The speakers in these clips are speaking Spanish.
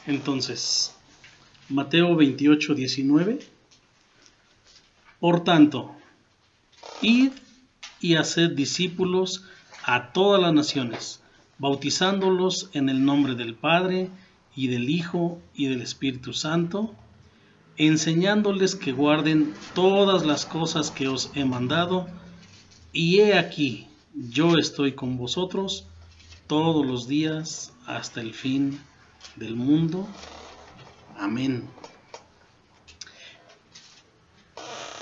Entonces, Mateo 28, 19. Por tanto, id y haced discípulos a todas las naciones, bautizándolos en el nombre del Padre, y del Hijo, y del Espíritu Santo, enseñándoles que guarden todas las cosas que os he mandado, y he aquí, yo estoy con vosotros todos los días hasta el fin del mundo. Amén.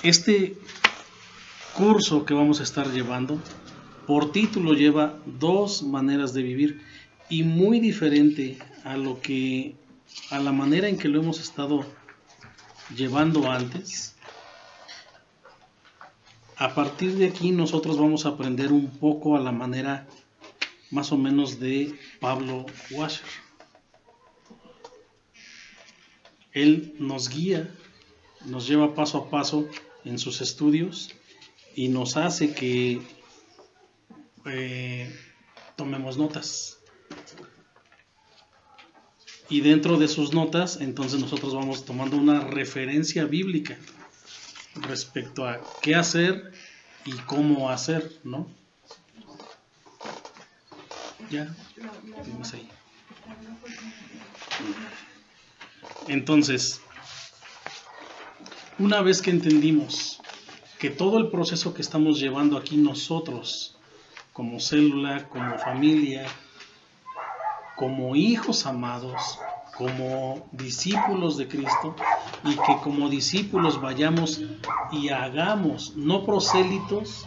Este curso que vamos a estar llevando, por título lleva 2 maneras de vivir, y muy diferente a la manera en que lo hemos estado llevando antes. A partir de aquí nosotros vamos a aprender un poco a la manera más o menos de Pablo Washer. Él nos guía, nos lleva paso a paso en sus estudios y nos hace que tomemos notas. Y dentro de sus notas, entonces nosotros vamos tomando una referencia bíblica respecto a qué hacer y cómo hacer, ¿no? Ya, vimos ahí. Entonces, una vez que entendimos que todo el proceso que estamos llevando aquí nosotros, como célula, como familia, como hijos amados, como discípulos de Cristo, y que como discípulos vayamos y hagamos, no prosélitos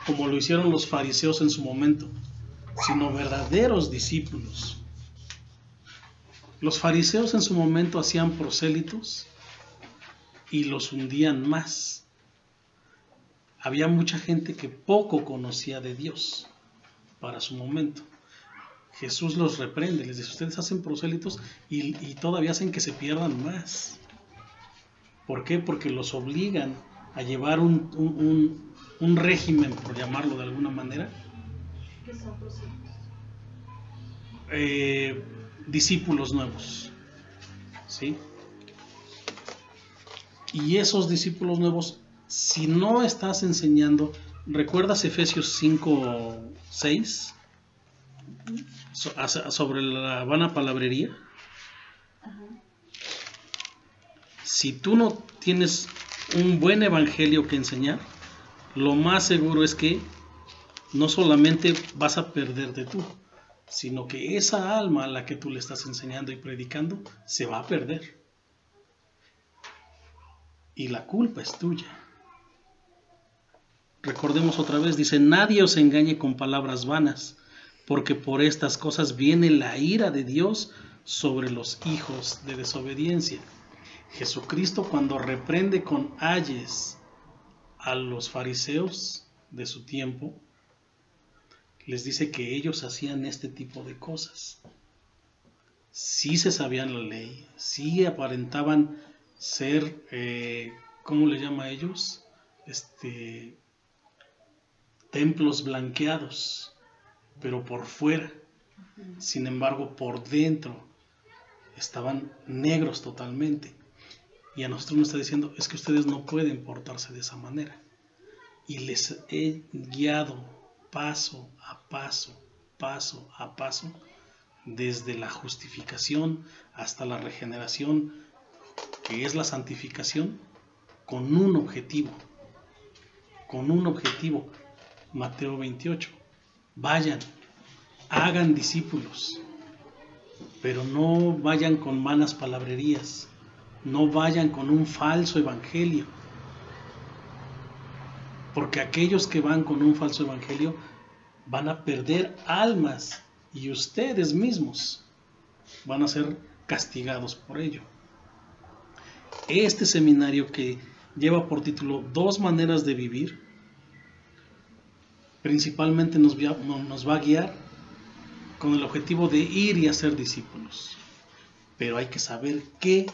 como lo hicieron los fariseos en su momento, sino verdaderos discípulos. Los fariseos en su momento hacían prosélitos y los hundían más. Había mucha gente que poco conocía de Dios para su momento. Jesús los reprende, les dice: ustedes hacen prosélitos y todavía hacen que se pierdan más. ¿Por qué? Porque los obligan a llevar un régimen, por llamarlo de alguna manera. ¿Qué son prosélitos? Discípulos nuevos, ¿sí? Y esos discípulos nuevos, si no estás enseñando, ¿recuerdas Efesios 5:6? Sobre la vana palabrería. Ajá. Si tú no tienes un buen evangelio que enseñar, lo más seguro es que no solamente vas a perderte tú, sino que esa alma a la que tú le estás enseñando y predicando se va a perder. Y la culpa es tuya. Recordemos otra vez, dice: nadie os engañe con palabras vanas, porque por estas cosas viene la ira de Dios sobre los hijos de desobediencia. Jesucristo, cuando reprende con ayes a los fariseos de su tiempo, les dice que ellos hacían este tipo de cosas. Sí se sabían la ley, sí aparentaban ser, ¿cómo le llama a ellos? Templos blanqueados, pero por fuera. Sin embargo, por dentro estaban negros totalmente. Y a nosotros nos está diciendo: es que ustedes no pueden portarse de esa manera. Y les he guiado paso a paso, paso a paso, desde la justificación hasta la regeneración, que es la santificación, con un objetivo. Mateo 28. Vayan, hagan discípulos, pero no vayan con vanas palabrerías, no vayan con un falso evangelio, porque aquellos que van con un falso evangelio van a perder almas y ustedes mismos van a ser castigados por ello. Este seminario, que lleva por título 2 maneras de vivir, principalmente nos va a guiar con el objetivo de ir y hacer discípulos. Pero hay que saber qué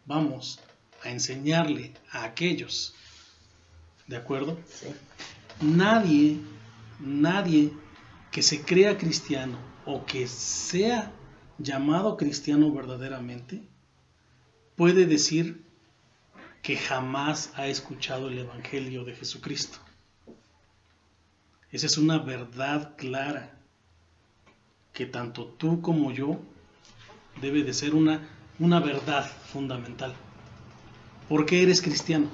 vamos a enseñarle a aquellos. ¿De acuerdo? Sí. Nadie que se crea cristiano o que sea llamado cristiano verdaderamente, puede decir que jamás ha escuchado el Evangelio de Jesucristo. Esa es una verdad clara que tanto tú como yo debe de ser una verdad fundamental. ¿Por qué eres cristiano?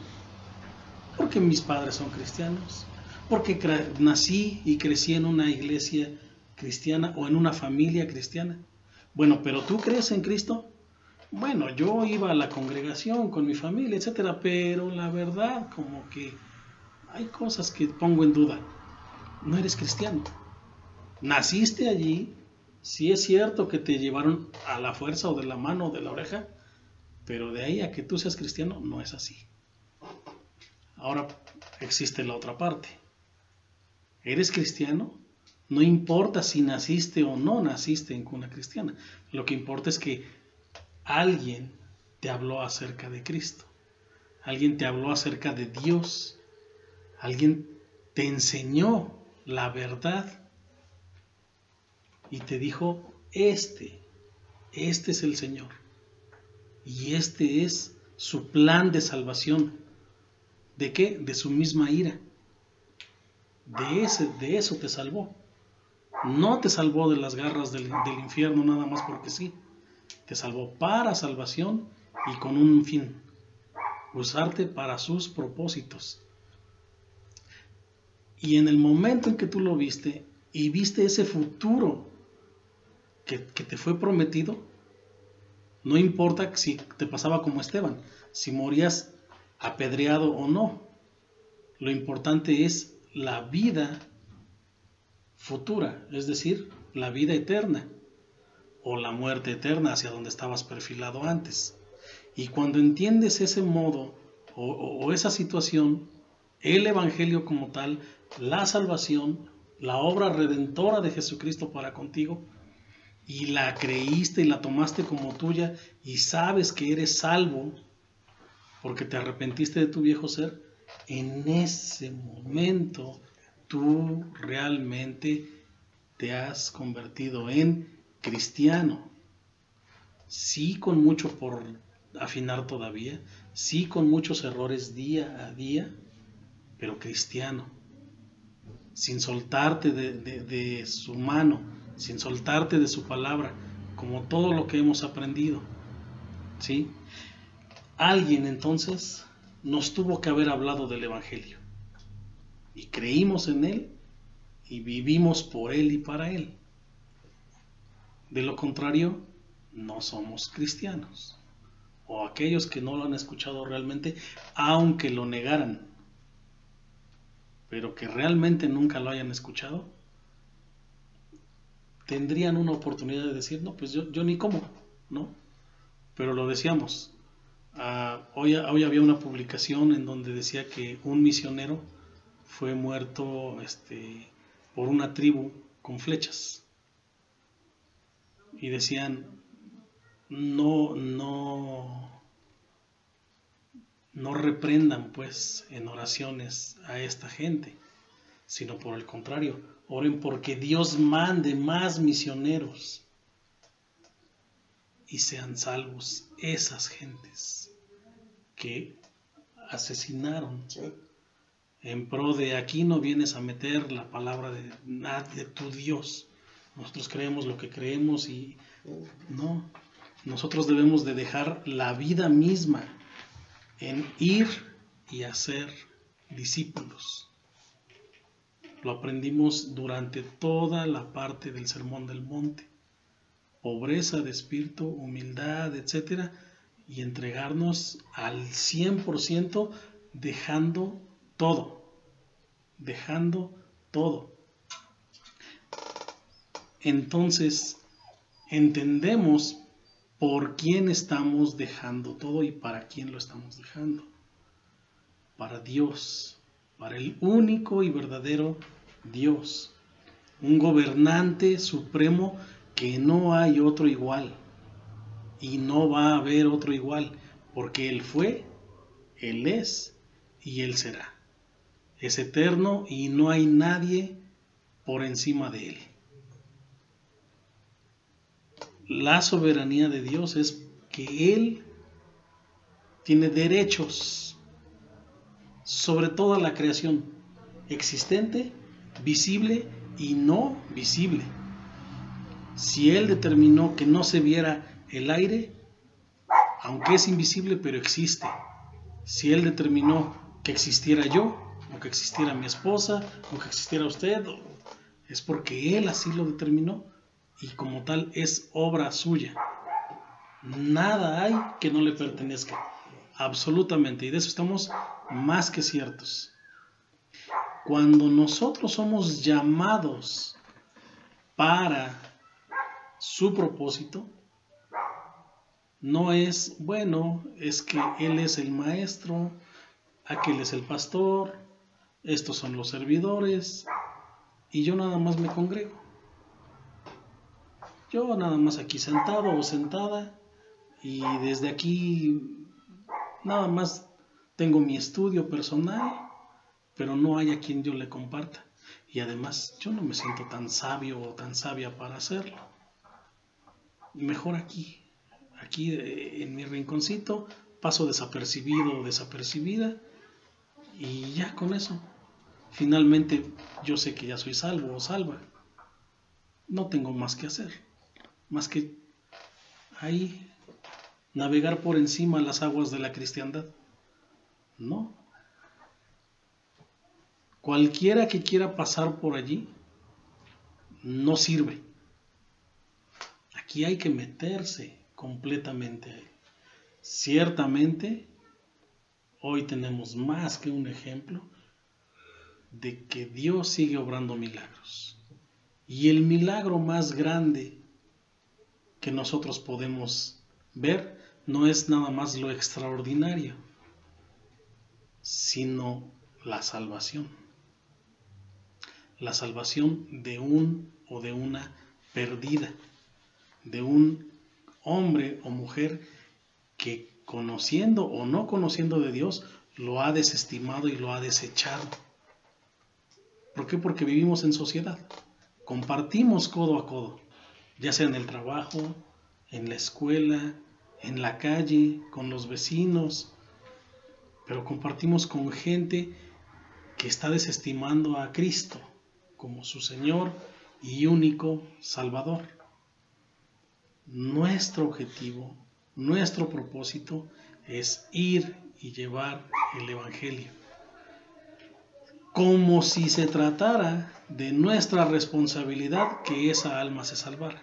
Porque mis padres son cristianos, porque nací y crecí en una iglesia cristiana o en una familia cristiana. Bueno, pero ¿tú crees en Cristo? Bueno, yo iba a la congregación con mi familia, etcétera, pero la verdad, como que hay cosas que pongo en duda. No eres cristiano. Naciste allí, sí es cierto que te llevaron a la fuerza o de la mano o de la oreja, pero de ahí a que tú seas cristiano, no es así. Ahora existe la otra parte. ¿Eres cristiano? No importa si naciste o no naciste en cuna cristiana. Lo que importa es que alguien te habló acerca de Cristo. Alguien te habló acerca de Dios. Alguien te enseñó la verdad y te dijo, este es el Señor. Y este es su plan de salvación. ¿De qué? De su misma ira. De eso te salvó. No te salvó de las garras del infierno nada más porque sí. Te salvó para salvación y con un fin. Usarte para sus propósitos. Y en el momento en que tú lo viste y viste ese futuro que te fue prometido, no importa si te pasaba como Esteban, si morías apedreado o no. Lo importante es la vida futura, es decir, la vida eterna o la muerte eterna hacia donde estabas perfilado antes. Y cuando entiendes ese modo o esa situación, el Evangelio como tal, la salvación, la obra redentora de Jesucristo para contigo, y la creíste y la tomaste como tuya y sabes que eres salvo porque te arrepentiste de tu viejo ser, en ese momento tú realmente te has convertido en cristiano. Sí, con mucho por afinar todavía, sí, con muchos errores día a día, pero cristiano, sin soltarte de su mano, sin soltarte de su palabra, como todo lo que hemos aprendido, ¿sí? Alguien entonces nos tuvo que haber hablado del Evangelio y creímos en él y vivimos por él y para él. De lo contrario, no somos cristianos, o aquellos que no lo han escuchado realmente, aunque lo negaran, pero que realmente nunca lo hayan escuchado, tendrían una oportunidad de decir, no, pues yo ni cómo, ¿no? Pero lo decíamos. Hoy había una publicación en donde decía que un misionero fue muerto por una tribu con flechas. Y decían, no reprendan pues en oraciones a esta gente, sino por el contrario, oren porque Dios mande más misioneros y sean salvos esas gentes que asesinaron en pro de aquí no vienes a meter la palabra de nadie, de tu Dios. Nosotros creemos lo que creemos y no, nosotros debemos de dejar la vida misma en ir y hacer discípulos. Lo aprendimos durante toda la parte del Sermón del Monte. Pobreza de espíritu, humildad, etcétera, y entregarnos al 100% dejando todo. Entonces, entendemos por quién estamos dejando todo y para quién lo estamos dejando. Para Dios, para el único y verdadero Dios, un gobernante supremo que no hay otro igual y no va a haber otro igual, porque Él fue, Él es y Él será. Es eterno y no hay nadie por encima de Él. La soberanía de Dios es que Él tiene derechos sobre toda la creación, existente, visible y no visible. Si Él determinó que no se viera el aire, aunque es invisible, pero existe. Si Él determinó que existiera yo, o que existiera mi esposa, o que existiera usted, es porque Él así lo determinó, y como tal es obra suya. Nada hay que no le pertenezca, absolutamente, y de eso estamos más que ciertos. Cuando nosotros somos llamados para su propósito, no es, bueno, es que Él es el maestro, aquel es el pastor, estos son los servidores, y yo nada más me congrego. Yo nada más aquí sentado o sentada, y desde aquí nada más tengo mi estudio personal, pero no hay a quien yo le comparta. Y además yo no me siento tan sabio o tan sabia para hacerlo. Mejor aquí en mi rinconcito, paso desapercibido o desapercibida, y ya con eso, finalmente yo sé que ya soy salvo o salva. No tengo más que hacer, más que ahí navegar por encima las aguas de la cristiandad. No. Cualquiera que quiera pasar por allí no sirve. Aquí hay que meterse completamente. Ciertamente, hoy tenemos más que un ejemplo de que Dios sigue obrando milagros. Y el milagro más grande que nosotros podemos ver no es nada más lo extraordinario, sino la salvación. La salvación de un o de una perdida, de un hombre o mujer que conociendo o no conociendo de Dios, lo ha desestimado y lo ha desechado. ¿Por qué? Porque vivimos en sociedad. Compartimos codo a codo, ya sea en el trabajo, en la escuela, en la calle, con los vecinos, pero compartimos con gente que está desestimando a Cristo como su Señor y único Salvador. Nuestro objetivo, nuestro propósito es ir y llevar el Evangelio, como si se tratara de nuestra responsabilidad que esa alma se salvara.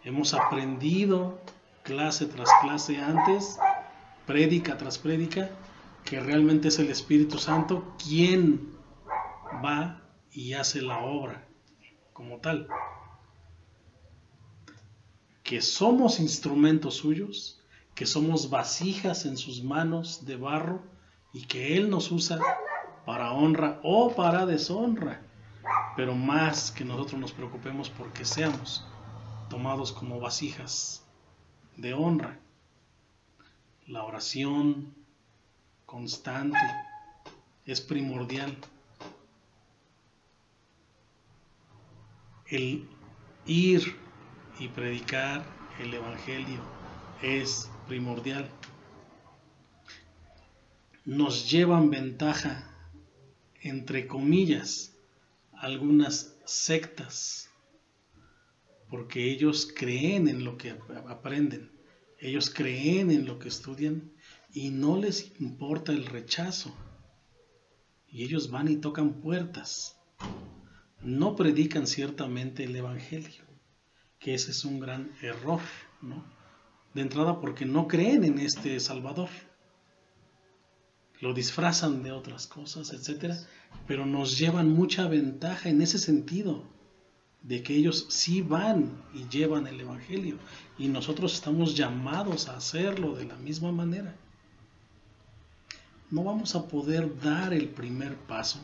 Hemos aprendido clase tras clase antes, prédica tras prédica, que realmente es el Espíritu Santo quien va y hace la obra como tal. Que somos instrumentos suyos, que somos vasijas en sus manos de barro y que Él nos usa para honra o para deshonra, pero más que nosotros nos preocupemos porque seamos tomados como vasijas de honra. La oración constante es primordial. El ir y predicar el Evangelio es primordial. Nos llevan ventaja, entre comillas, algunas sectas, porque ellos creen en lo que aprenden, ellos creen en lo que estudian y no les importa el rechazo. Y ellos van y tocan puertas. No predican ciertamente el Evangelio, que ese es un gran error, ¿no? De entrada porque no creen en este Salvador. Lo disfrazan de otras cosas, etcétera, pero nos llevan mucha ventaja en ese sentido, de que ellos sí van y llevan el Evangelio, y nosotros estamos llamados a hacerlo de la misma manera. No vamos a poder dar el primer paso,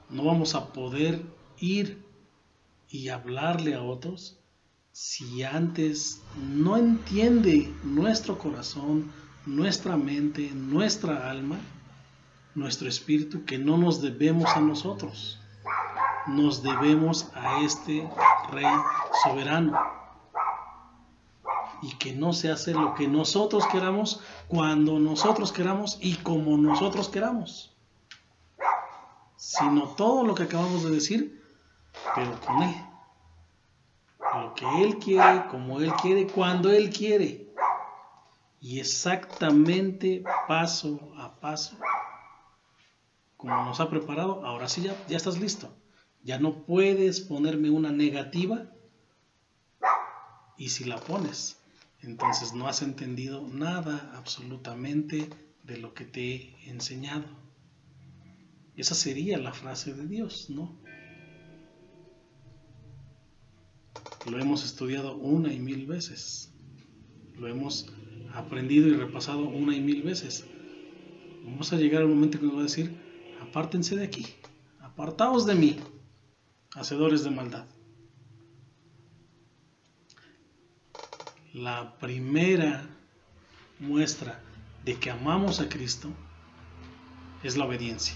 no vamos a poder ir y hablarle a otros si antes no entiende nuestro corazón, nuestra mente, nuestra alma, nuestro espíritu, que no nos debemos a nosotros. nos debemos a este Rey soberano. Y que no se hace lo que nosotros queramos, cuando nosotros queramos y como nosotros queramos, sino todo lo que acabamos de decir, pero con Él. Lo que Él quiere, como Él quiere, cuando Él quiere. Y exactamente paso a paso, como nos ha preparado. Ahora sí ya estás listo. Ya no puedes ponerme una negativa, y si la pones, entonces no has entendido nada absolutamente de lo que te he enseñado. Esa sería la frase de Dios, ¿no? Lo hemos estudiado 1 y 1000 veces. Lo hemos aprendido y repasado 1 y 1000 veces. Vamos a llegar al momento que nos va a decir: apártense de aquí, apartaos de mí, hacedores de maldad. La primera muestra de que amamos a Cristo es la obediencia.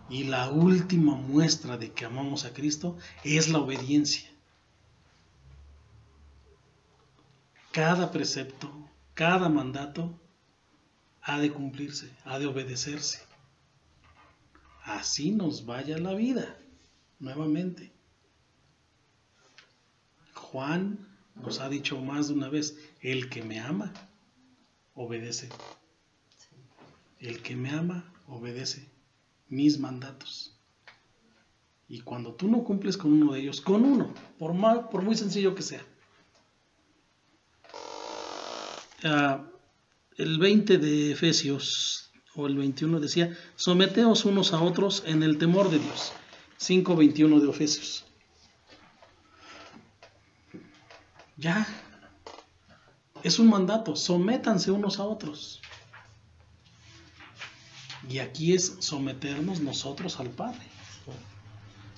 Y la última muestra de que amamos a Cristo es la obediencia. Cada precepto, cada mandato ha de cumplirse, ha de obedecerse. Así nos vaya la vida, nuevamente. Juan nos ha dicho más de una vez: el que me ama, obedece. El que me ama, obedece mis mandatos. Y cuando tú no cumples con uno de ellos, con uno, por muy sencillo que sea. El 20 de Efesios, o el 21 decía: someteos unos a otros en el temor de Dios. 5:21 de Efesios. Ya, es un mandato: sométanse unos a otros. Y aquí es someternos nosotros al Padre,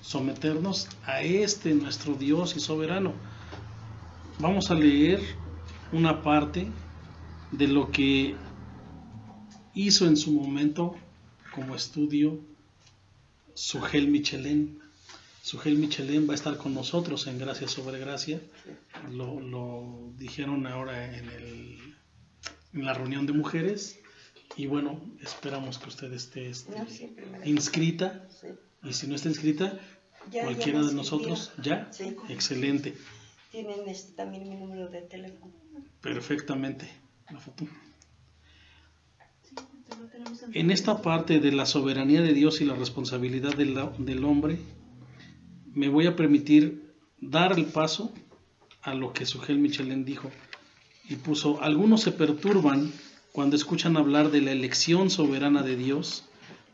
someternos a este nuestro Dios y soberano. Vamos a leer una parte de lo que hizo en su momento como estudio Sugel Michelén. Sugel Michelén va a estar con nosotros en Gracia sobre Gracia. Lo dijeron ahora en la reunión de mujeres. Y bueno, esperamos que usted esté inscrita. Sí. Y si no está inscrita, cualquiera de nosotros, ¿ya? Sí. Excelente. Tienen también mi número de teléfono. Perfectamente. La foto. En esta parte de la soberanía de Dios y la responsabilidad del hombre, me voy a permitir dar el paso a lo que Sugel Michelén dijo y puso: algunos se perturban cuando escuchan hablar de la elección soberana de Dios,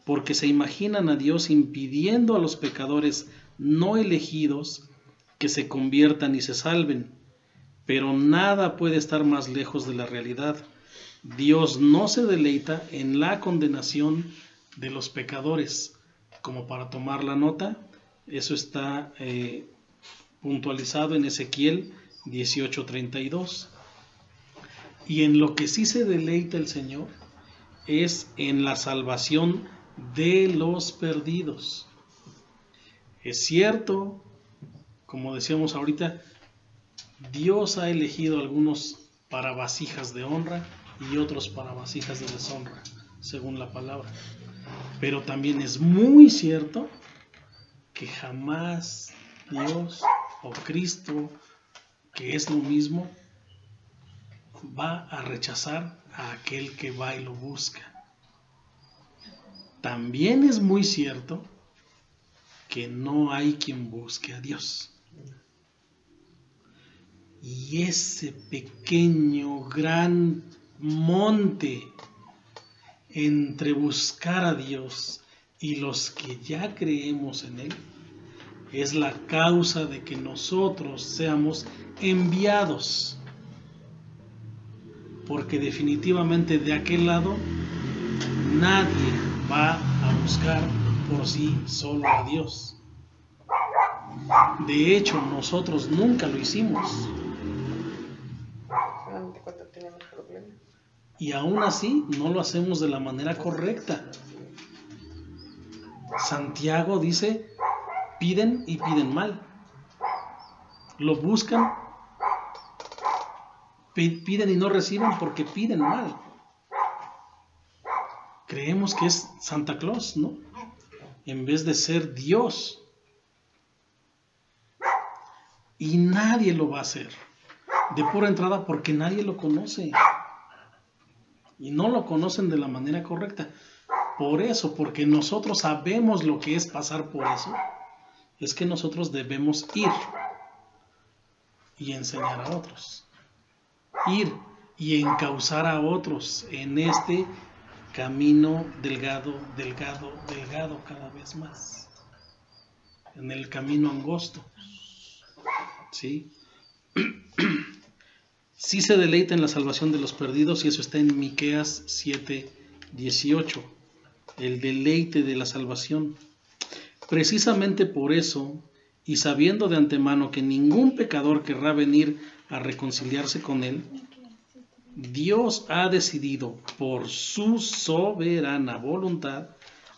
porque se imaginan a Dios impidiendo a los pecadores no elegidos que se conviertan y se salven. Pero nada puede estar más lejos de la realidad. Dios no se deleita en la condenación de los pecadores. Como para tomar la nota, eso está puntualizado en Ezequiel 18:32. Y en lo que sí se deleita el Señor es en la salvación de los perdidos. Es cierto, como decíamos ahorita, Dios ha elegido a algunos para vasijas de honra y otros para vasijas de deshonra, según la palabra. Pero también es muy cierto que jamás Dios o Cristo, que es lo mismo, va a rechazar a aquel que va y lo busca. También es muy cierto que no hay quien busque a Dios. Y ese pequeño, gran monte entre buscar a Dios y los que ya creemos en Él es la causa de que nosotros seamos enviados. Porque definitivamente de aquel lado nadie va a buscar por sí solo a Dios. De hecho, nosotros nunca lo hicimos. Solamente cuando tenemos problemas. Y aún así no lo hacemos de la manera correcta. Santiago dice, piden y piden mal. Lo buscan, piden y no reciben porque piden mal. Creemos que es Santa Claus, ¿no? En vez de ser Dios. Y nadie lo va a hacer de pura entrada porque nadie lo conoce. Y no lo conocen de la manera correcta. Por eso, porque nosotros sabemos lo que es pasar por eso, es que nosotros debemos ir y enseñar a otros. Ir y encauzar a otros en este camino delgado, delgado, delgado cada vez más. En el camino angosto. ¿Sí? Sí se deleita en la salvación de los perdidos, y eso está en Miqueas 7:18. El deleite de la salvación. Precisamente por eso, y sabiendo de antemano que ningún pecador querrá venir a reconciliarse con él, Dios ha decidido, por su soberana voluntad,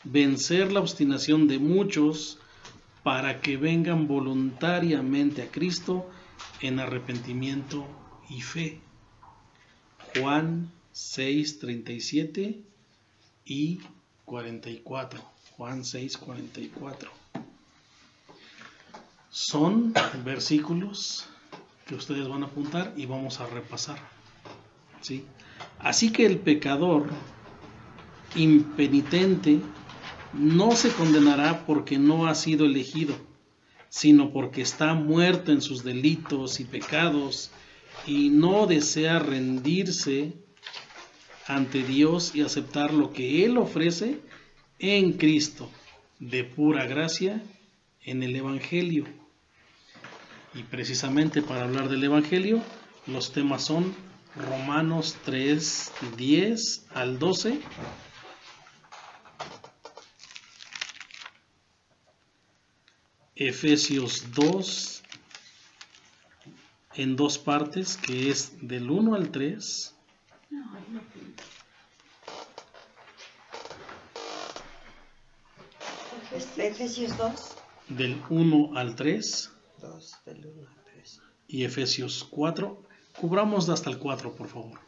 vencer la obstinación de muchos para que vengan voluntariamente a Cristo en arrepentimiento y fe. Juan 6:37 y 44. Juan 6:44. Son versículos que ustedes van a apuntar y vamos a repasar. ¿Sí? Así que el pecador impenitente no se condenará porque no ha sido elegido, sino porque está muerto en sus delitos y pecados y no desea rendirse ante Dios y aceptar lo que Él ofrece en Cristo, de pura gracia, en el Evangelio. Y precisamente para hablar del Evangelio, los temas son Romanos 3:10 al 12, Efesios 2 en dos partes, que es del 1 al 3, Efesios 2. del 1 al 3, 2 del 1 al 3. y Efesios 4. Cubramos hasta el 4, por favor.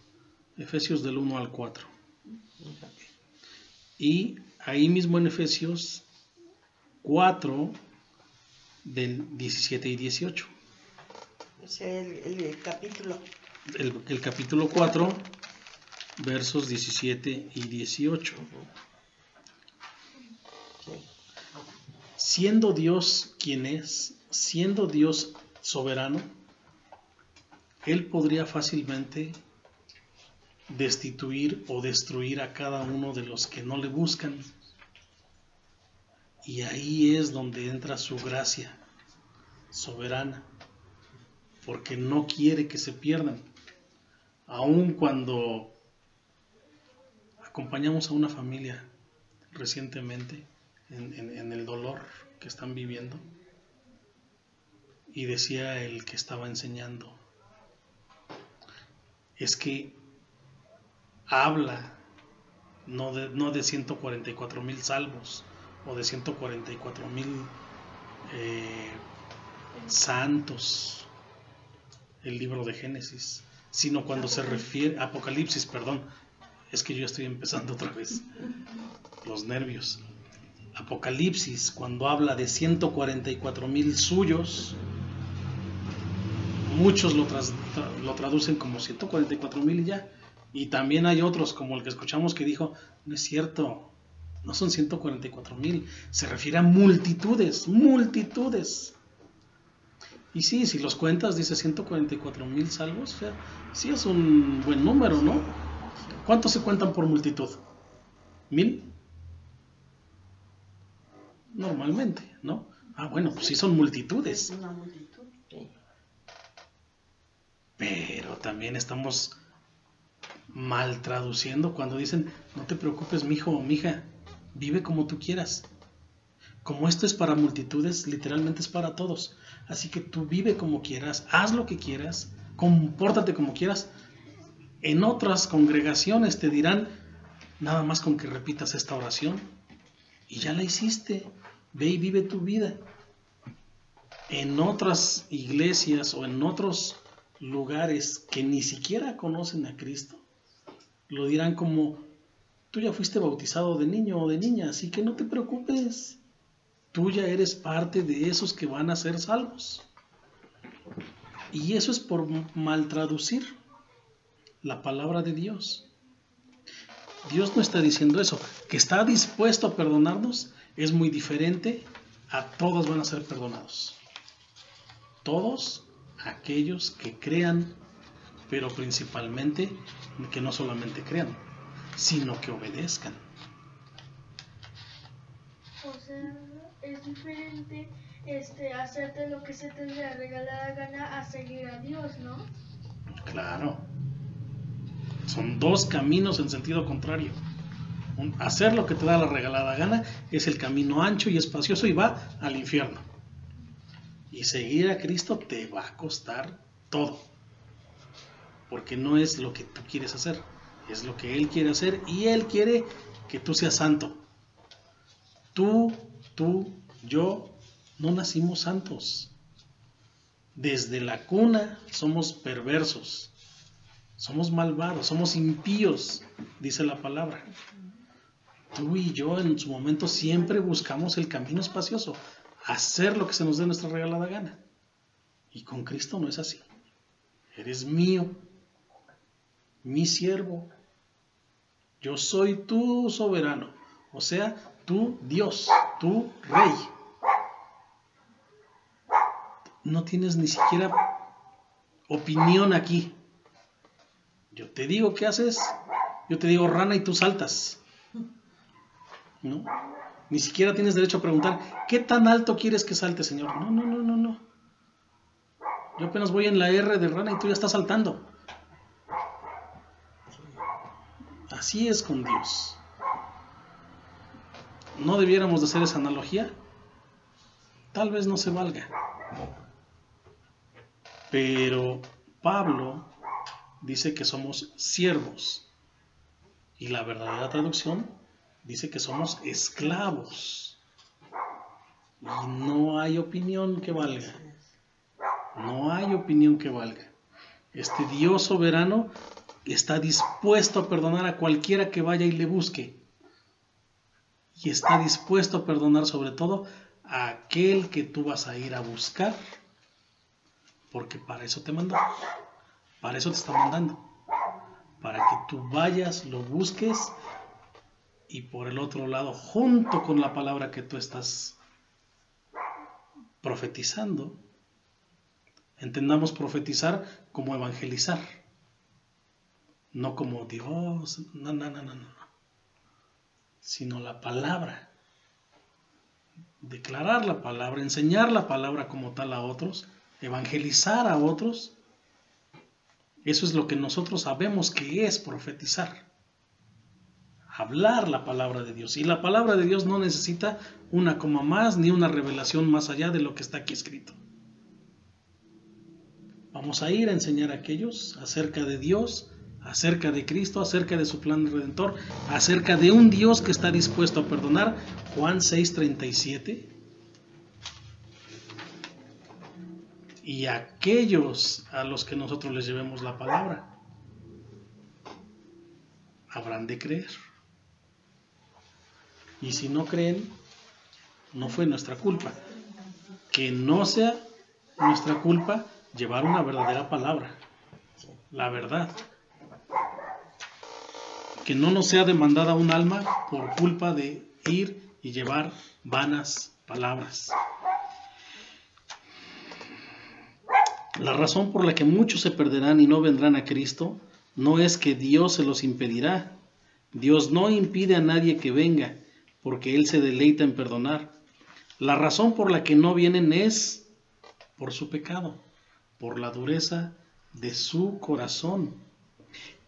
Efesios del 1 al 4. Y ahí mismo en Efesios 4, del 17 y 18. O sea, el capítulo. El capítulo 4, versos 17 y 18. Sí. Siendo Dios quien es, siendo Dios soberano, Él podría fácilmente destituir o destruir a cada uno de los que no le buscan. Y ahí es donde entra su gracia soberana, porque no quiere que se pierdan. Aun cuando acompañamos a una familia recientemente en el dolor que están viviendo, y decía el que estaba enseñando, es que habla no de 144,000 salvos o de 144,000 santos, el libro de Génesis, sino cuando se refiere, Apocalipsis, perdón, es que yo estoy empezando otra vez, los nervios. Apocalipsis, cuando habla de 144,000 suyos, muchos lo traducen como 144,000 y ya. Y también hay otros, como el que escuchamos, que dijo, no es cierto, no son 144,000, se refiere a multitudes, multitudes. Y sí, si los cuentas, dice 144,000 salvos, o sea, sí es un buen número, ¿no? ¿Cuántos se cuentan por multitud? ¿1,000? Normalmente, ¿no? Ah, bueno, pues sí son multitudes. Es una multitud. Sí. Pero también estamos mal traduciendo cuando dicen, no te preocupes, mijo o mija, vive como tú quieras. Como esto es para multitudes, literalmente es para todos. Así que tú vive como quieras, haz lo que quieras, compórtate como quieras. En otras congregaciones te dirán, nada más con que repitas esta oración y ya la hiciste. Ve y vive tu vida. En otras iglesias o en otros lugares que ni siquiera conocen a Cristo, lo dirán como: tú ya fuiste bautizado de niño o de niña, así que no te preocupes. Tú ya eres parte de esos que van a ser salvos. Y eso es por mal traducir la palabra de Dios. Dios no está diciendo eso. Que está dispuesto a perdonarnos es muy diferente a todos van a ser perdonados. Todos aquellos que crean, pero principalmente que no solamente crean, sino que obedezcan. O sea, es diferente hacerte lo que se te dé la regalada gana a seguir a Dios, ¿no? Claro. Son dos caminos en sentido contrario. Hacer lo que te da la regalada gana es el camino ancho y espacioso y va al infierno. Y seguir a Cristo te va a costar todo. Porque no es lo que tú quieres hacer, es lo que Él quiere hacer y Él quiere que tú seas santo. Tú, yo, no nacimos santos. Desde la cuna somos perversos, somos malvados, somos impíos, dice la palabra. Tú y yo en su momento siempre buscamos el camino espacioso, hacer lo que se nos dé nuestra regalada gana. Y con Cristo no es así. Eres mío, mi siervo. Yo soy tu soberano, o sea, tu Dios, tu Rey. No tienes ni siquiera opinión aquí. Yo te digo qué haces, yo te digo rana y tú saltas. ¿No? Ni siquiera tienes derecho a preguntar, ¿qué tan alto quieres que salte, Señor? No. Yo apenas voy en la R de rana y tú ya estás saltando. Así es con Dios. ¿No debiéramos de hacer esa analogía? Tal vez no se valga. Pero Pablo dice que somos siervos. Y la verdadera traducción dice que somos esclavos. Y no hay opinión que valga. No hay opinión que valga. Este Dios soberano está dispuesto a perdonar a cualquiera que vaya y le busque. Y está dispuesto a perdonar sobre todo a aquel que tú vas a ir a buscar. Porque para eso te mandó. Para eso te está mandando. Para que tú vayas, lo busques y por el otro lado, junto con la palabra que tú estás profetizando, entendamos profetizar como evangelizar. No como Dios, no. Sino la palabra. Declarar la palabra, enseñar la palabra como tal a otros, evangelizar a otros. Eso es lo que nosotros sabemos que es profetizar. Hablar la palabra de Dios. Y la palabra de Dios no necesita una coma más ni una revelación más allá de lo que está aquí escrito. Vamos a ir a enseñar a aquellos acerca de Dios, acerca de Cristo, acerca de su plan redentor, acerca de un Dios que está dispuesto a perdonar. Juan 6:37. Y aquellos a los que nosotros les llevemos la palabra habrán de creer. Y si no creen, no fue nuestra culpa. Que no sea nuestra culpa llevar una verdadera palabra, la verdad. Que no nos sea demandada un alma por culpa de ir y llevar vanas palabras. La razón por la que muchos se perderán y no vendrán a Cristo no es que Dios se los impedirá. Dios no impide a nadie que venga, porque Él se deleita en perdonar. La razón por la que no vienen es por su pecado, por la dureza de su corazón.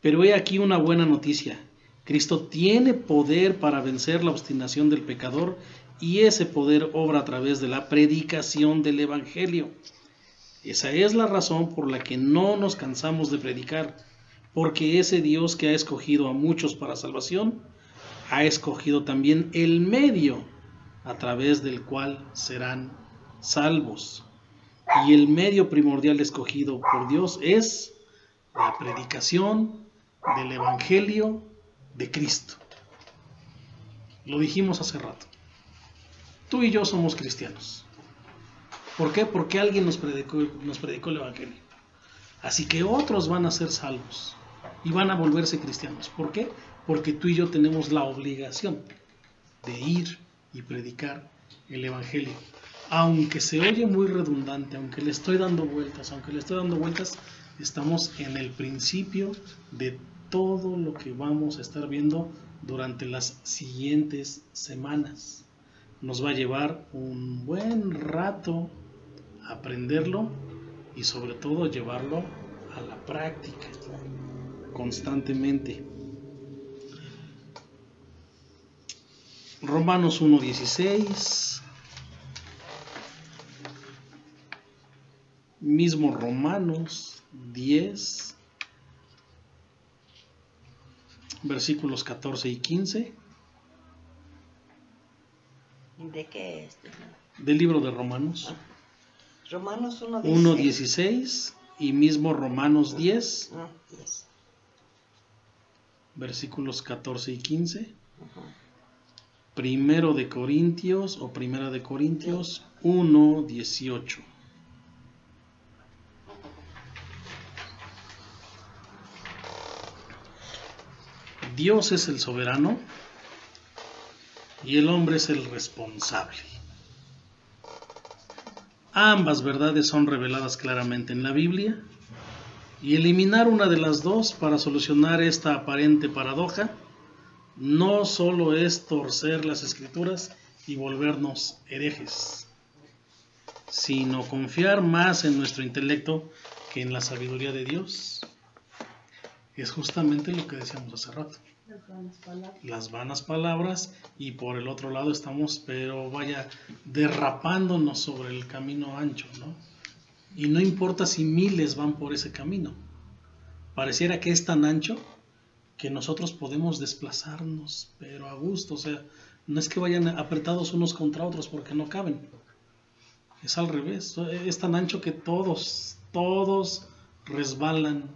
Pero he aquí una buena noticia. Cristo tiene poder para vencer la obstinación del pecador y ese poder obra a través de la predicación del Evangelio. Esa es la razón por la que no nos cansamos de predicar, porque ese Dios que ha escogido a muchos para salvación, ha escogido también el medio a través del cual serán salvos. Y el medio primordial escogido por Dios es la predicación del Evangelio de Cristo. Lo dijimos hace rato. Tú y yo somos cristianos. ¿Por qué? Porque alguien nos predicó el Evangelio. Así que otros van a ser salvos y van a volverse cristianos. ¿Por qué? Porque tú y yo tenemos la obligación de ir y predicar el Evangelio. Aunque se oye muy redundante, aunque le estoy dando vueltas, estamos en el principio de todo lo que vamos a estar viendo durante las siguientes semanas. Nos va a llevar un buen rato aprenderlo y sobre todo llevarlo a la práctica constantemente. Romanos 1:16, mismo Romanos 10, versículos 14 y 15. ¿De qué es? Del libro de Romanos. Romanos 1:16. 1:16 y mismo Romanos 10, Yes. versículos 14 y 15. Primera de Corintios 1:18. Dios es el soberano y el hombre es el responsable. Ambas verdades son reveladas claramente en la Biblia, y eliminar una de las dos para solucionar esta aparente paradoja no solo es torcer las Escrituras y volvernos herejes, sino confiar más en nuestro intelecto que en la sabiduría de Dios. Es justamente lo que decíamos hace rato. Las vanas palabras, y por el otro lado estamos, pero vaya, derrapándonos sobre el camino ancho, ¿no? Y no importa si miles van por ese camino. Pareciera que es tan ancho que nosotros podemos desplazarnos, pero a gusto. O sea, no es que vayan apretados unos contra otros porque no caben. Es al revés. Es tan ancho que todos resbalan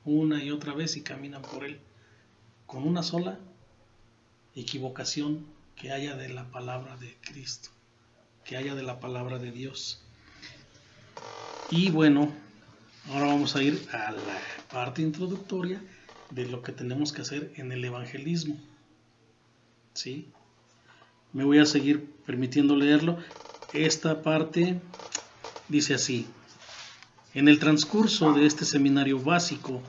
una y otra vez y caminan por él, con una sola equivocación que haya de la palabra de Cristo, que haya de la palabra de Dios. Y bueno, ahora vamos a ir a la parte introductoria de lo que tenemos que hacer en el evangelismo. ¿Sí? Me voy a seguir permitiendo leerlo. Esta parte dice así: en el transcurso de este seminario básico,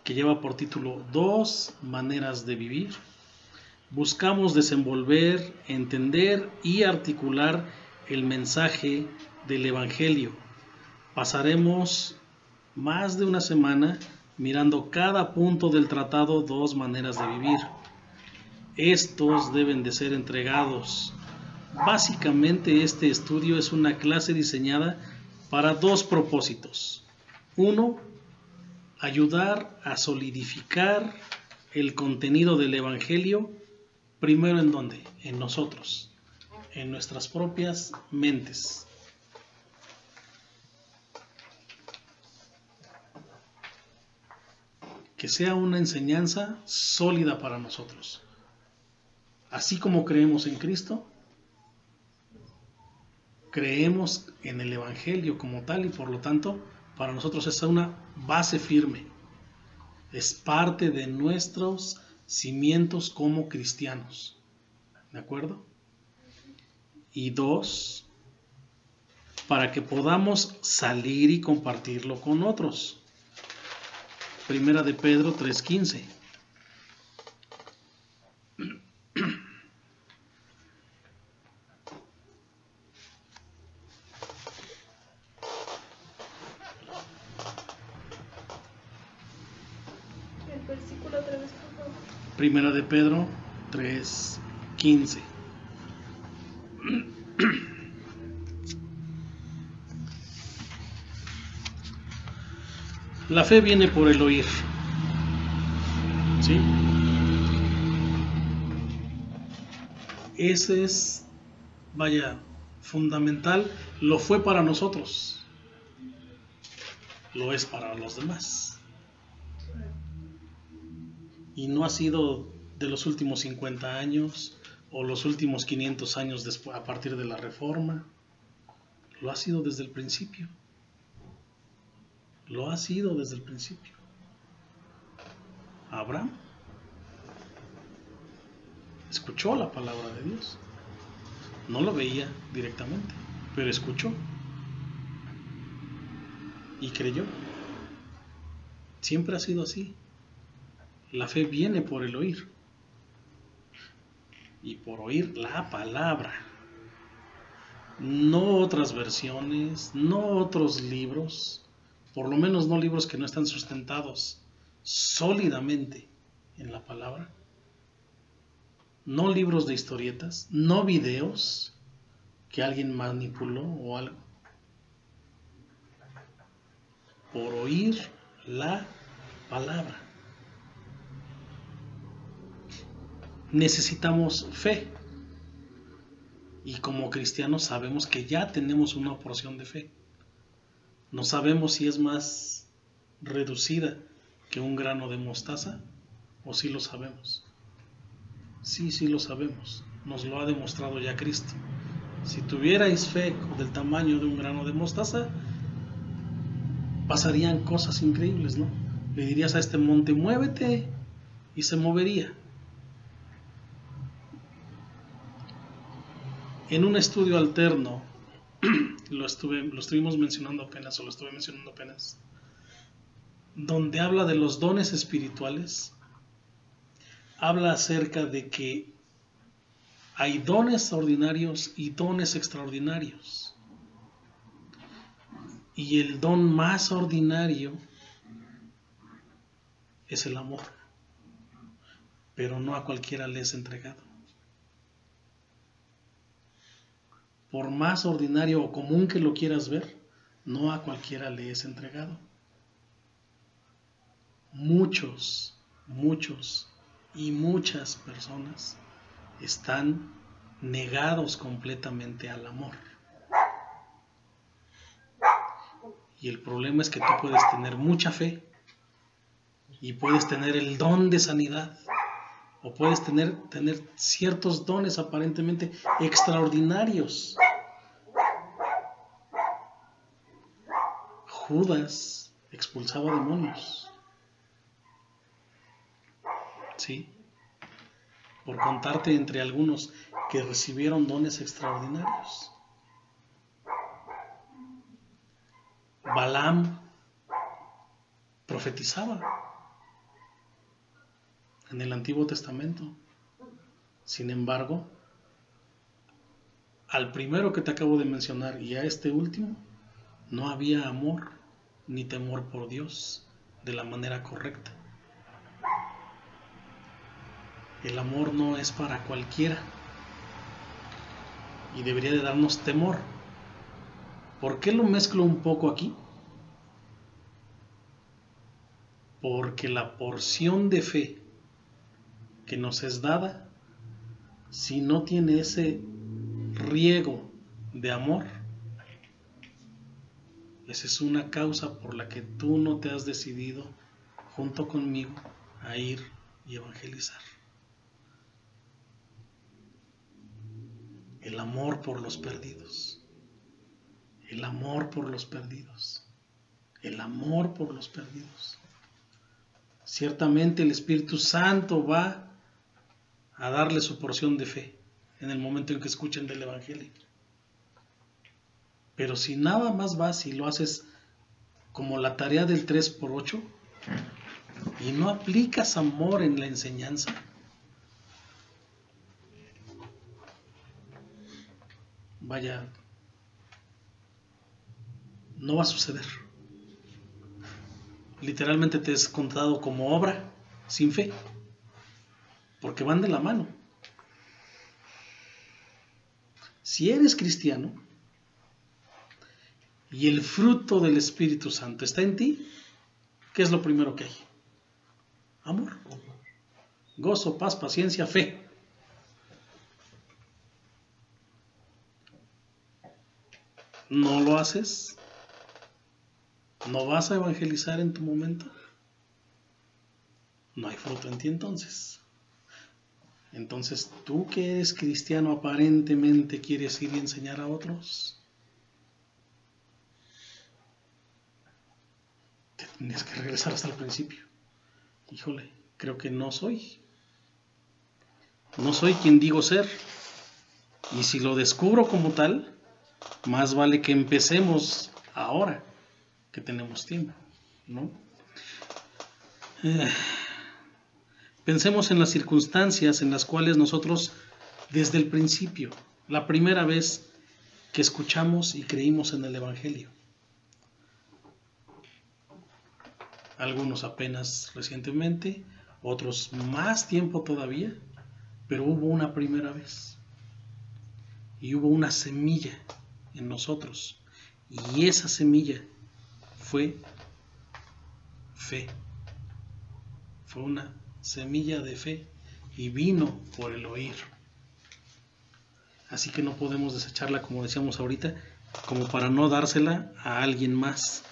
que lleva por título 2 maneras de vivir, buscamos desenvolver, entender y articular el mensaje del Evangelio. Pasaremos más de una semana mirando cada punto del tratado 2 maneras de vivir. Estos deben de ser entregados. Básicamente este estudio es una clase diseñada para 2 propósitos. 1, ayudar a solidificar el contenido del Evangelio, primero ¿en dónde? En nosotros, en nuestras propias mentes. Que sea una enseñanza sólida para nosotros. Así como creemos en Cristo, creemos en el Evangelio como tal, y por lo tanto para nosotros es una base firme, es parte de nuestros cimientos como cristianos, ¿de acuerdo? Y 2, para que podamos salir y compartirlo con otros. Primera de Pedro 3:15. El versículo otra vez, por favor. Primera de Pedro 3:15. La fe viene por el oír. ¿Sí? Esa es vaya, fundamental, lo fue para nosotros, lo es para los demás. Y no ha sido de los últimos 50 años o los últimos 500 años después, a partir de la Reforma. Lo ha sido desde el principio. Lo ha sido desde el principio. Abraham escuchó la palabra de Dios. No lo veía directamente, pero escuchó y creyó. Siempre ha sido así. La fe viene por el oír y por oír la palabra. No otras versiones, no otros libros, por lo menos no libros que no están sustentados sólidamente en la palabra. No libros de historietas, no videos que alguien manipuló o algo. Por oír la palabra. Necesitamos fe. Y como cristianos sabemos que ya tenemos una porción de fe. No sabemos si es más reducida que un grano de mostaza, o sí lo sabemos. Sí lo sabemos. Nos lo ha demostrado ya Cristo. Si tuvierais fe del tamaño de un grano de mostaza, pasarían cosas increíbles, ¿no? Le dirías a este monte, muévete, y se movería. En un estudio alterno, lo estuvimos mencionando apenas, o lo estuve mencionando apenas, donde habla de los dones espirituales, habla acerca de que hay dones ordinarios y dones extraordinarios. Y el don más ordinario es el amor, pero no a cualquiera le es entregado. Por más ordinario o común que lo quieras ver, no a cualquiera le es entregado. Muchos y muchas personas están negados completamente al amor. Y el problema es que tú puedes tener mucha fe y puedes tener el don de sanidad o puedes tener ciertos dones aparentemente extraordinarios. Judas expulsaba demonios. ¿Sí? Por contarte entre algunos que recibieron dones extraordinarios. Balaam profetizaba en el Antiguo Testamento. Sin embargo, al primero que te acabo de mencionar y a este último, no había amor ni temor por Dios de la manera correcta. El amor no es para cualquiera y debería de darnos temor. ¿Por qué lo mezclo un poco aquí? Porque la porción de fe que nos es dada, si no tiene ese riego de amor, esa es una causa por la que tú no te has decidido junto conmigo a ir y evangelizar. El amor por los perdidos. El amor por los perdidos. El amor por los perdidos. Ciertamente el Espíritu Santo va a darle su porción de fe en el momento en que escuchen del Evangelio. Pero si nada más vas y lo haces como la tarea del 3x8 y no aplicas amor en la enseñanza, vaya, no va a suceder. Literalmente te es contado como obra sin fe, porque van de la mano. Si eres cristiano y el fruto del Espíritu Santo está en ti, ¿qué es lo primero que hay? Amor, gozo, paz, paciencia, fe. ¿No lo haces? ¿No vas a evangelizar en tu momento? No hay fruto en ti entonces. Entonces, ¿tú que eres cristiano aparentemente quieres ir y enseñar a otros? Te tienes que regresar hasta el principio. Híjole, creo que no soy. No soy quien digo ser. Y si lo descubro como tal, más vale que empecemos ahora que tenemos tiempo, ¿no? Pensemos en las circunstancias en las cuales nosotros, desde el principio, la primera vez que escuchamos y creímos en el Evangelio. Algunos apenas recientemente, otros más tiempo todavía, pero hubo una primera vez. Y hubo una semilla en nosotros. Y esa semilla fue fe. Fue una semilla de fe y vino por el oír. Así que no podemos desecharla, como decíamos ahorita, como para no dársela a alguien más.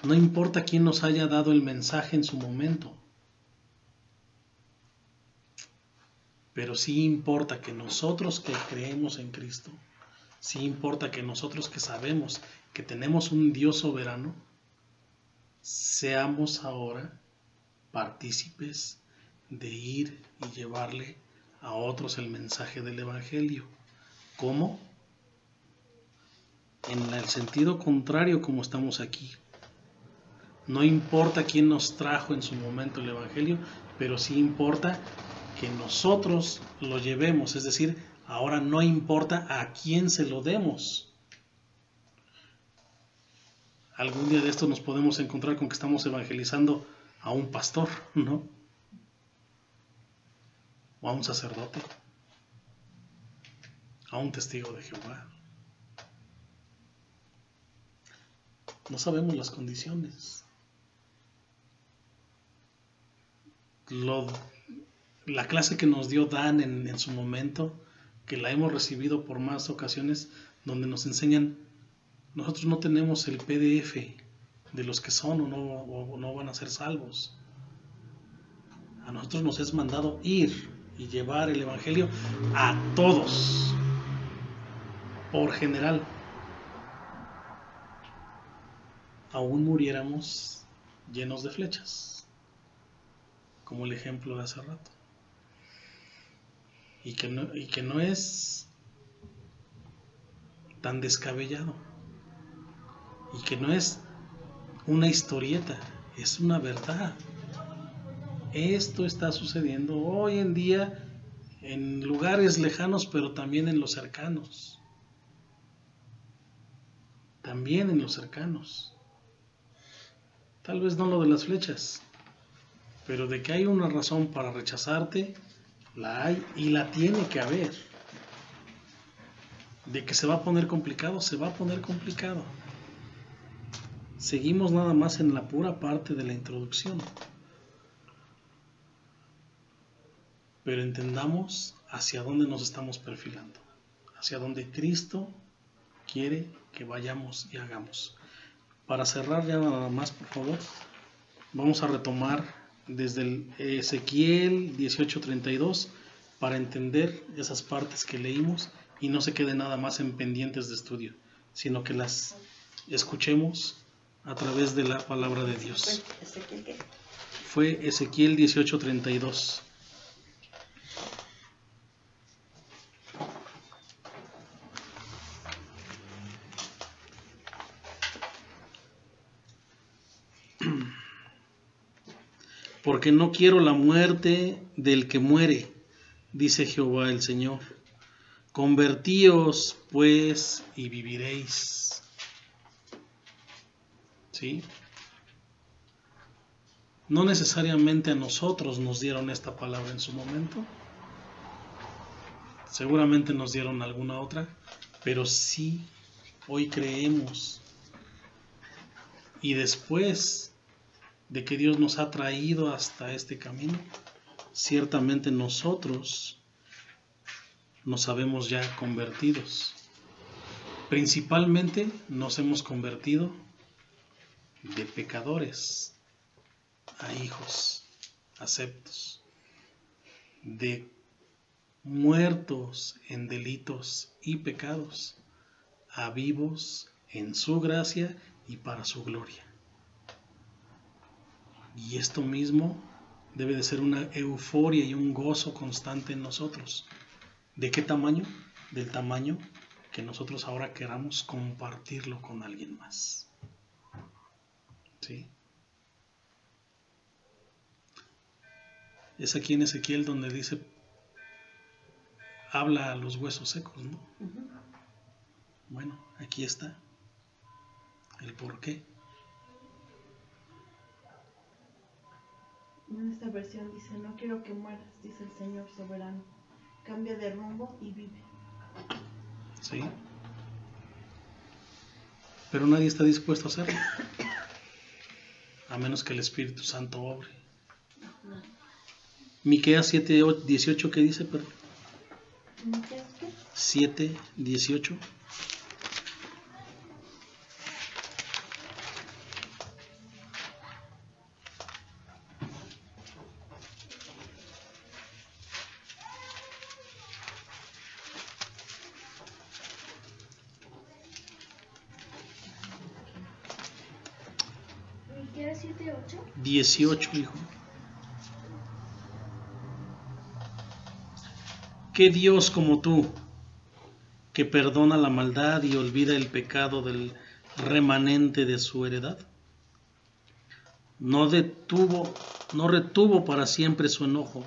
No importa quién nos haya dado el mensaje en su momento, pero sí importa que nosotros que creemos en Cristo, sí importa que nosotros que sabemos que tenemos un Dios soberano, seamos ahora partícipes de ir y llevarle a otros el mensaje del Evangelio. ¿Cómo? En el sentido contrario como estamos aquí. No importa quién nos trajo en su momento el Evangelio, pero sí importa que nosotros lo llevemos. Es decir, ahora no importa a quién se lo demos. Algún día de esto nos podemos encontrar con que estamos evangelizando a un pastor, ¿no? O a un sacerdote, a un testigo de Jehová. No sabemos las condiciones. La clase que nos dio Dan en su momento, que la hemos recibido por más ocasiones, donde nos enseñan, nosotros no tenemos el PDF de los que son o no van a ser salvos. A nosotros nos es mandado ir y llevar el Evangelio a todos, por general. Aún muriéramos llenos de flechas, como el ejemplo de hace rato. Y que no es tan descabellado. Y que no es una historieta, es una verdad. Esto está sucediendo hoy en día en lugares lejanos, pero también en los cercanos. También en los cercanos. Tal vez no lo de las flechas, pero de que hay una razón para rechazarte, la hay y la tiene que haber. De que se va a poner complicado, se va a poner complicado. Seguimos nada más en la pura parte de la introducción. Pero entendamos hacia dónde nos estamos perfilando, hacia dónde Cristo quiere que vayamos y hagamos. Para cerrar ya nada más, por favor, vamos a retomar desde el Ezequiel 18:32 para entender esas partes que leímos y no se quede nada más en pendientes de estudio, sino que las escuchemos a través de la palabra de Dios. Fue Ezequiel 18:32. Porque no quiero la muerte del que muere, dice Jehová el Señor. Convertíos, pues, y viviréis. ¿Sí? No necesariamente a nosotros nos dieron esta palabra en su momento. Seguramente nos dieron alguna otra, pero sí, hoy creemos. Y después de que Dios nos ha traído hasta este camino, ciertamente nosotros nos sabemos ya convertidos. Principalmente nos hemos convertido de pecadores a hijos aceptos, de muertos en delitos y pecados, a vivos en su gracia y para su gloria. Y esto mismo debe de ser una euforia y un gozo constante en nosotros. ¿De qué tamaño? Del tamaño que nosotros ahora queramos compartirlo con alguien más. ¿Sí? Es aquí en Ezequiel donde dice, habla a los huesos secos, ¿no? Bueno, aquí está el por qué. En esta versión dice, no quiero que mueras, dice el Señor soberano. Cambia de rumbo y vive. ¿Sí? Pero nadie está dispuesto a hacerlo, a menos que el Espíritu Santo obre. Miqueas 7:18, ¿qué dice? Perdón. ¿Qué es qué? 7:18. Miqueas 7:8. 18, hijo. ¿Qué Dios como tú, que perdona la maldad y olvida el pecado del remanente de su heredad? No retuvo para siempre su enojo,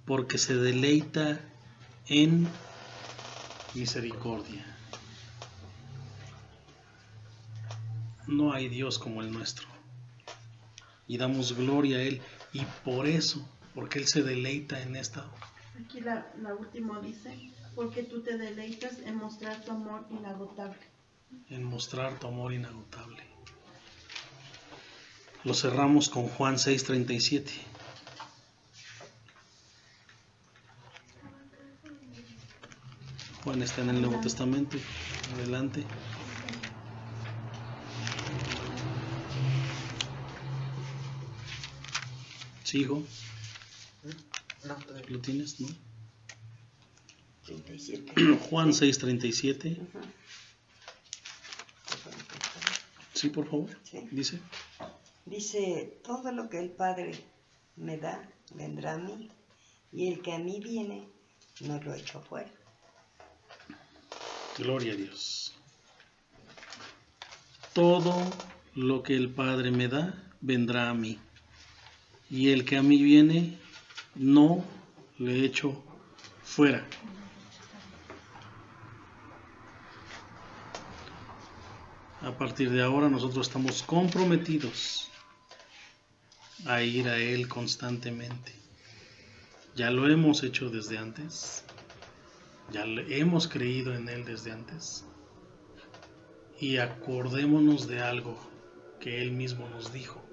porque se deleita en misericordia. No hay Dios como el nuestro. Y damos gloria a Él. Y por eso, porque Él se deleita en esta. Aquí la última dice, porque tú te deleitas en mostrar tu amor inagotable. En mostrar tu amor inagotable. Lo cerramos con Juan 6:37. Juan está en el Nuevo Testamento. Adelante. ¿Sigo? No, ¿Lo tienes? ¿No? 37. Juan 6:37. Sí, por favor. Sí. Dice. Dice, todo lo que el Padre me da, vendrá a mí, y el que a mí viene, no lo echo fuera. Gloria a Dios. Todo lo que el Padre me da, vendrá a mí. Y el que a mí viene, no le echo fuera. A partir de ahora nosotros estamos comprometidos a ir a Él constantemente. Ya lo hemos hecho desde antes. Ya hemos creído en Él desde antes. Y acordémonos de algo que Él mismo nos dijo.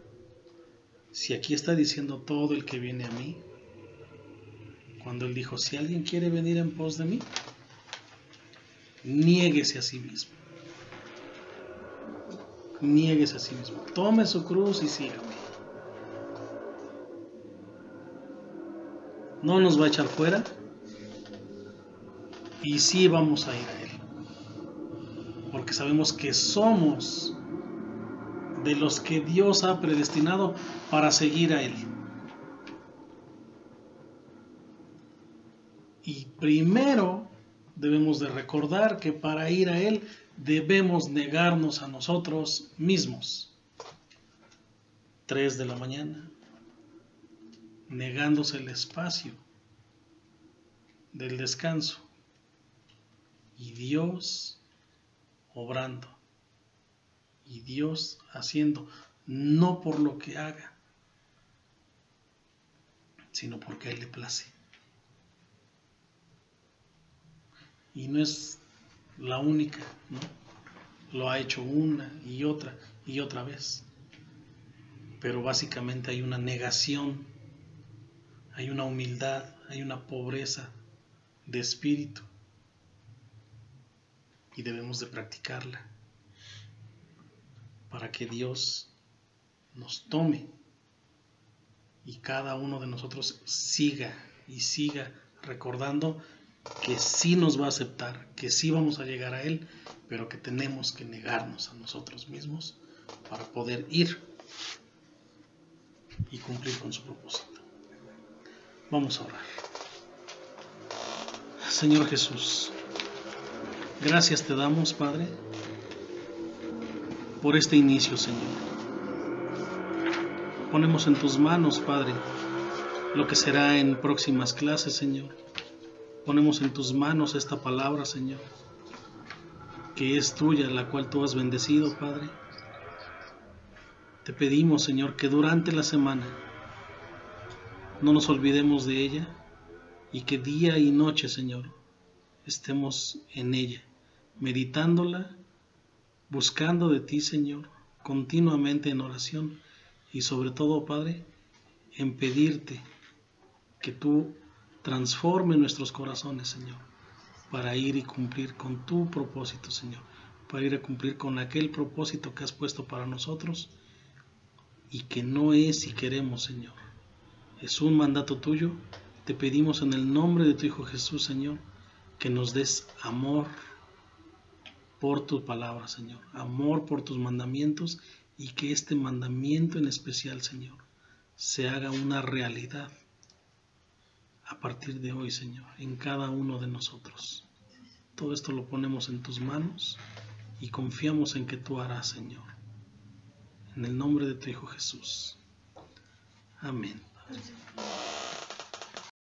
Si aquí está diciendo todo el que viene a mí, cuando Él dijo, si alguien quiere venir en pos de mí, niéguese a sí mismo. Niéguese a sí mismo. Tome su cruz y sígame. No nos va a echar fuera. Y sí vamos a ir a Él. Porque sabemos que somos de los que Dios ha predestinado para seguir a Él. Y primero debemos de recordar que para ir a Él debemos negarnos a nosotros mismos. 3 de la mañana, negándose el espacio del descanso. Y Dios obrando. Y Dios haciendo, no por lo que haga, sino porque a Él le place. Y no es la única, ¿no? Lo ha hecho una y otra vez. Pero básicamente hay una negación, hay una humildad, hay una pobreza de espíritu. y debemos de practicarla para que Dios nos tome y cada uno de nosotros siga y siga recordando que sí nos va a aceptar, que sí vamos a llegar a Él, pero que tenemos que negarnos a nosotros mismos para poder ir y cumplir con su propósito. Vamos a orar. Señor Jesús, gracias te damos, Padre, por este inicio, Señor. Ponemos en tus manos, Padre, lo que será en próximas clases, Señor. Ponemos en tus manos esta palabra, Señor, que es tuya, la cual tú has bendecido, Padre. Te pedimos, Señor, que durante la semana no nos olvidemos de ella y que día y noche, Señor, estemos en ella, meditándola, buscando de ti, Señor, continuamente en oración y sobre todo, Padre, en pedirte que tú transforme nuestros corazones, Señor, para ir y cumplir con tu propósito, Señor, para ir a cumplir con aquel propósito que has puesto para nosotros y que no es si queremos, Señor. Es un mandato tuyo. Te pedimos en el nombre de tu Hijo Jesús, Señor, que nos des amor por tu palabra, Señor, amor por tus mandamientos y que este mandamiento en especial, Señor, se haga una realidad a partir de hoy, Señor, en cada uno de nosotros. Todo esto lo ponemos en tus manos y confiamos en que tú harás, Señor. En el nombre de tu Hijo Jesús. Amén.